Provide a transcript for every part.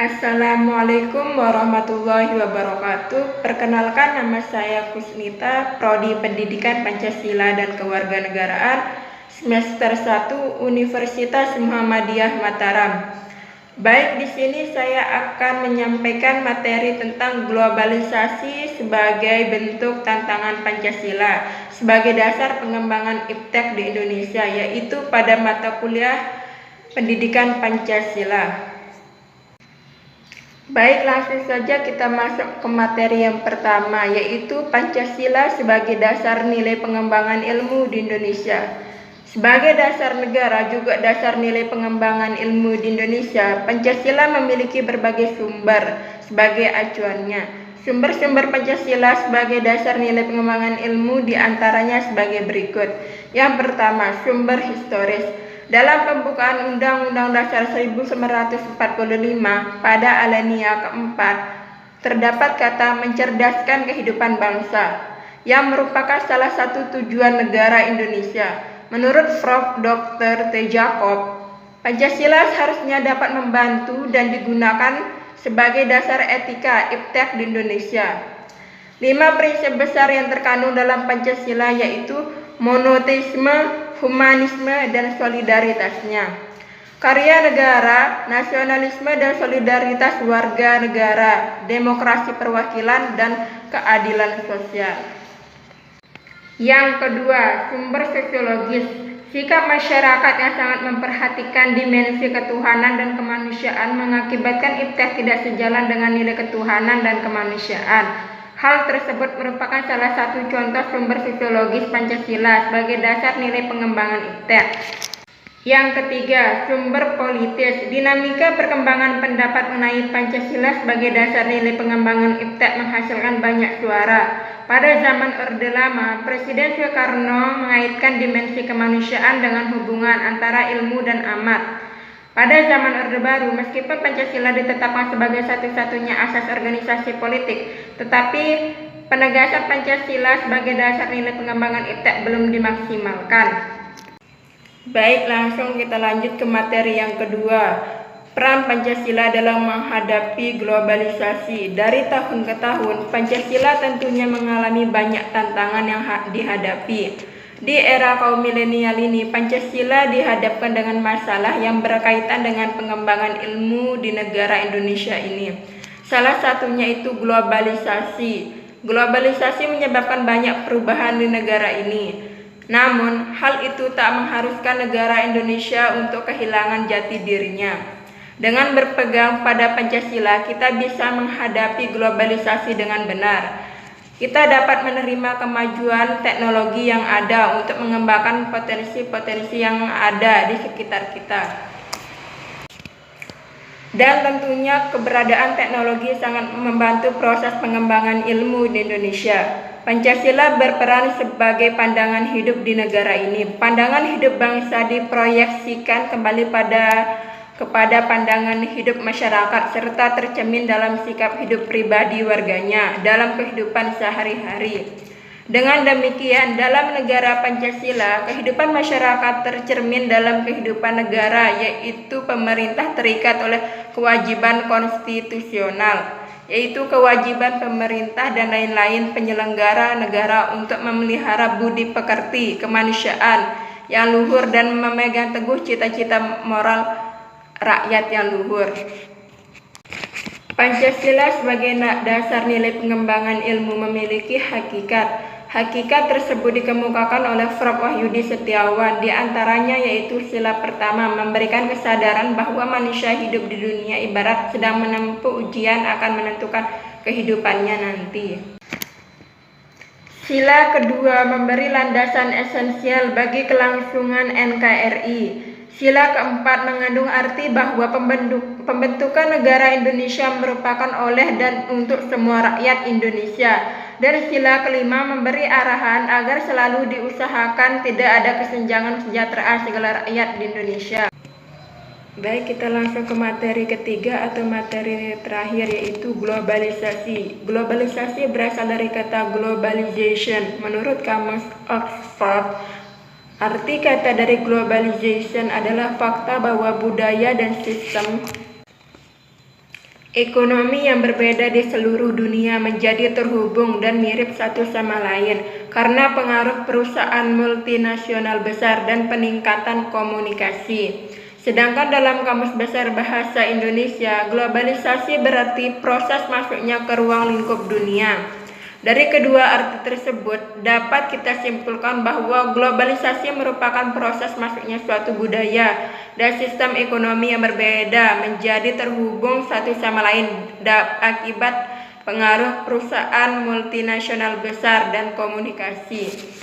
Assalamualaikum warahmatullahi wabarakatuh. Perkenalkan, nama saya Kusnita, Prodi Pendidikan Pancasila dan Kewarganegaraan, semester 1 Universitas Muhammadiyah Mataram. Baik, di sini saya akan menyampaikan materi tentang globalisasi sebagai bentuk tantangan Pancasila sebagai dasar pengembangan iptek di Indonesia, yaitu pada mata kuliah Pendidikan Pancasila. Baik, langsung saja kita masuk ke materi yang pertama, yaitu Pancasila sebagai dasar nilai pengembangan ilmu di Indonesia. Sebagai dasar negara juga dasar nilai pengembangan ilmu di Indonesia, Pancasila memiliki berbagai sumber sebagai acuannya. Sumber-sumber Pancasila sebagai dasar nilai pengembangan ilmu diantaranya sebagai berikut. Yang pertama, sumber historis. Dalam pembukaan Undang-Undang Dasar 1945 pada alinea keempat, terdapat kata mencerdaskan kehidupan bangsa, yang merupakan salah satu tujuan negara Indonesia. Menurut Prof. Dr. T. Jakob, Pancasila seharusnya dapat membantu dan digunakan sebagai dasar etika iptek di Indonesia. 5 prinsip besar yang terkandung dalam Pancasila yaitu monoteisme, humanisme, dan solidaritasnya. Karya negara, nasionalisme dan solidaritas warga negara, demokrasi perwakilan, dan keadilan sosial. Yang kedua, sumber sosiologis. Sikap masyarakat yang sangat memperhatikan dimensi ketuhanan dan kemanusiaan mengakibatkan iptek tidak sejalan dengan nilai ketuhanan dan kemanusiaan. Hal tersebut merupakan salah satu contoh sumber sosiologis Pancasila sebagai dasar nilai pengembangan iptek. Yang ketiga, sumber politis. Dinamika perkembangan pendapat mengenai Pancasila sebagai dasar nilai pengembangan iptek menghasilkan banyak suara. Pada zaman Orde Lama, Presiden Soekarno mengaitkan dimensi kemanusiaan dengan hubungan antara ilmu dan amat. Pada zaman Orde Baru, meskipun Pancasila ditetapkan sebagai satu-satunya asas organisasi politik, tetapi penegasan Pancasila sebagai dasar nilai pengembangan iptek belum dimaksimalkan. Baik, langsung kita lanjut ke materi yang kedua. Peran Pancasila dalam menghadapi globalisasi. Dari tahun ke tahun, Pancasila tentunya mengalami banyak tantangan yang dihadapi. Di era kaum milenial ini, Pancasila dihadapkan dengan masalah yang berkaitan dengan pengembangan ilmu di negara Indonesia ini. Salah satunya itu globalisasi. Globalisasi menyebabkan banyak perubahan di negara ini. Namun, hal itu tak mengharuskan negara Indonesia untuk kehilangan jati dirinya. Dengan berpegang pada Pancasila, kita bisa menghadapi globalisasi dengan benar. Kita dapat menerima kemajuan teknologi yang ada untuk mengembangkan potensi-potensi yang ada di sekitar kita. Dan tentunya keberadaan teknologi sangat membantu proses pengembangan ilmu di Indonesia. Pancasila berperan sebagai pandangan hidup di negara ini. Pandangan hidup bangsa diproyeksikan kembali kepada pandangan hidup masyarakat serta tercermin dalam sikap hidup pribadi warganya dalam kehidupan sehari-hari. Dengan demikian, dalam negara Pancasila, kehidupan masyarakat tercermin dalam kehidupan negara, yaitu pemerintah terikat oleh kewajiban konstitusional, yaitu kewajiban pemerintah dan lain-lain penyelenggara negara untuk memelihara budi pekerti kemanusiaan yang luhur dan memegang teguh cita-cita moral rakyat yang luhur. Pancasila sebagai dasar nilai pengembangan ilmu memiliki hakikat. Hakikat tersebut dikemukakan oleh Prof. Wahyudi Setiawan, di antaranya yaitu sila pertama, memberikan kesadaran bahwa manusia hidup di dunia ibarat sedang menempuh ujian akan menentukan kehidupannya nanti. Sila kedua, memberi landasan esensial bagi kelangsungan NKRI. Sila keempat mengandung arti bahwa pembentukan negara Indonesia merupakan oleh dan untuk semua rakyat Indonesia. Dan sila kelima memberi arahan agar selalu diusahakan tidak ada kesenjangan kesejahteraan segala rakyat di Indonesia. Baik, kita langsung ke materi ketiga atau materi terakhir yaitu globalisasi. Globalisasi berasal dari kata globalization. Menurut Kamus Oxford, arti kata dari globalization adalah fakta bahwa budaya dan sistem Ekonomi yang berbeda di seluruh dunia menjadi terhubung dan mirip satu sama lain karena pengaruh perusahaan multinasional besar dan peningkatan komunikasi. Sedangkan dalam Kamus Besar Bahasa Indonesia, globalisasi berarti proses masuknya ke ruang lingkup dunia. Dari kedua arti tersebut, dapat kita simpulkan bahwa globalisasi merupakan proses masuknya suatu budaya dan sistem ekonomi yang berbeda menjadi terhubung satu sama lain akibat pengaruh perusahaan multinasional besar dan komunikasi.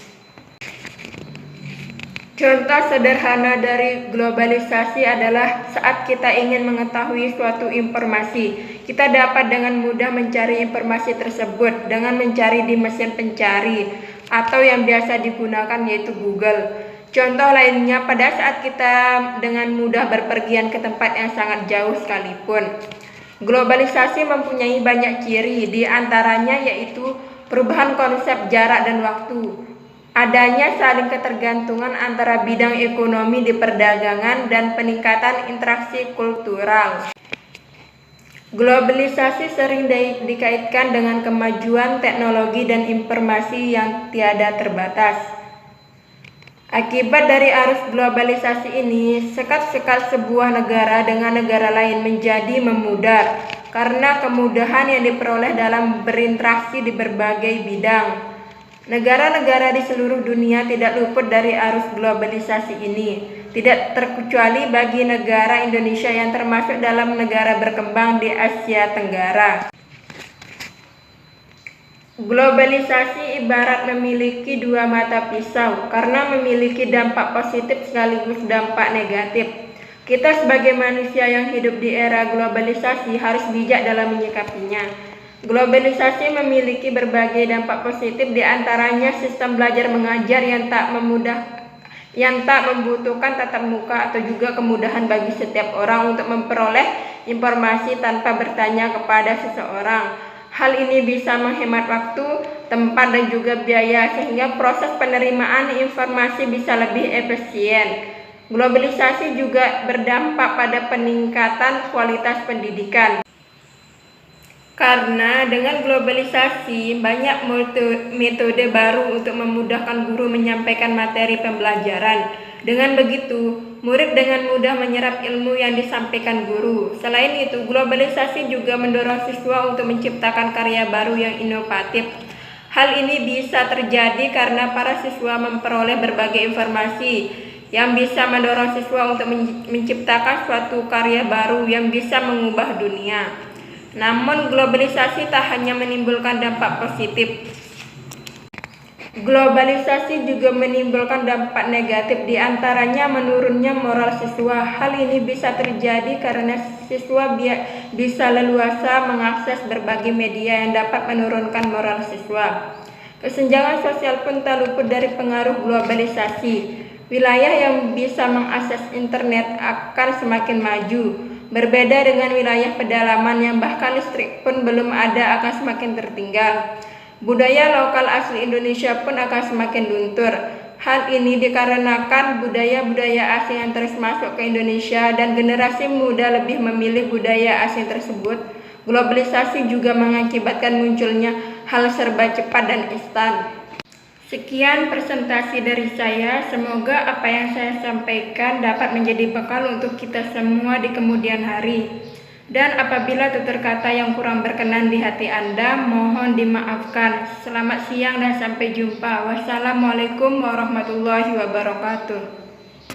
Contoh sederhana dari globalisasi adalah saat kita ingin mengetahui suatu informasi, kita dapat dengan mudah mencari informasi tersebut dengan mencari di mesin pencari atau yang biasa digunakan yaitu Google. Contoh lainnya pada saat kita dengan mudah berpergian ke tempat yang sangat jauh sekalipun. Globalisasi mempunyai banyak ciri, di antaranya yaitu perubahan konsep jarak dan waktu. Adanya saling ketergantungan antara bidang ekonomi di perdagangan dan peningkatan interaksi kultural. Globalisasi sering dikaitkan dengan kemajuan teknologi dan informasi yang tiada terbatas. Akibat dari arus globalisasi ini, sekat-sekat sebuah negara dengan negara lain menjadi memudar karena kemudahan yang diperoleh dalam berinteraksi di berbagai bidang. Negara-negara di seluruh dunia tidak luput dari arus globalisasi ini, tidak terkecuali bagi negara Indonesia yang termasuk dalam negara berkembang di Asia Tenggara. Globalisasi ibarat memiliki dua mata pisau karena memiliki dampak positif sekaligus dampak negatif. Kita sebagai manusia yang hidup di era globalisasi harus bijak dalam menyikapinya. Globalisasi memiliki berbagai dampak positif, di antaranya sistem belajar mengajar yang tak membutuhkan tatap muka atau juga kemudahan bagi setiap orang untuk memperoleh informasi tanpa bertanya kepada seseorang. Hal ini bisa menghemat waktu, tempat dan juga biaya sehingga proses penerimaan informasi bisa lebih efisien. Globalisasi juga berdampak pada peningkatan kualitas pendidikan. Karena dengan globalisasi, banyak metode baru untuk memudahkan guru menyampaikan materi pembelajaran. Dengan begitu, murid dengan mudah menyerap ilmu yang disampaikan guru. Selain itu, globalisasi juga mendorong siswa untuk menciptakan karya baru yang inovatif. Hal ini bisa terjadi karena para siswa memperoleh berbagai informasi yang bisa mendorong siswa untuk menciptakan suatu karya baru yang bisa mengubah dunia. Namun globalisasi tak hanya menimbulkan dampak positif. Globalisasi juga menimbulkan dampak negatif, di antaranya menurunnya moral siswa. Hal ini bisa terjadi karena siswa bisa leluasa mengakses berbagai media yang dapat menurunkan moral siswa. Kesenjangan sosial pun tak luput dari pengaruh globalisasi. Wilayah yang bisa mengakses internet akan semakin maju. Berbeda dengan wilayah pedalaman yang bahkan listrik pun belum ada akan semakin tertinggal. Budaya lokal asli Indonesia pun akan semakin luntur. Hal ini dikarenakan budaya-budaya asing yang terus masuk ke Indonesia dan generasi muda lebih memilih budaya asing tersebut. Globalisasi juga mengakibatkan munculnya hal serba cepat dan instan. Sekian presentasi dari saya, semoga apa yang saya sampaikan dapat menjadi bekal untuk kita semua di kemudian hari. Dan apabila tutur kata yang kurang berkenan di hati Anda, mohon dimaafkan. Selamat siang dan sampai jumpa. Wassalamualaikum warahmatullahi wabarakatuh.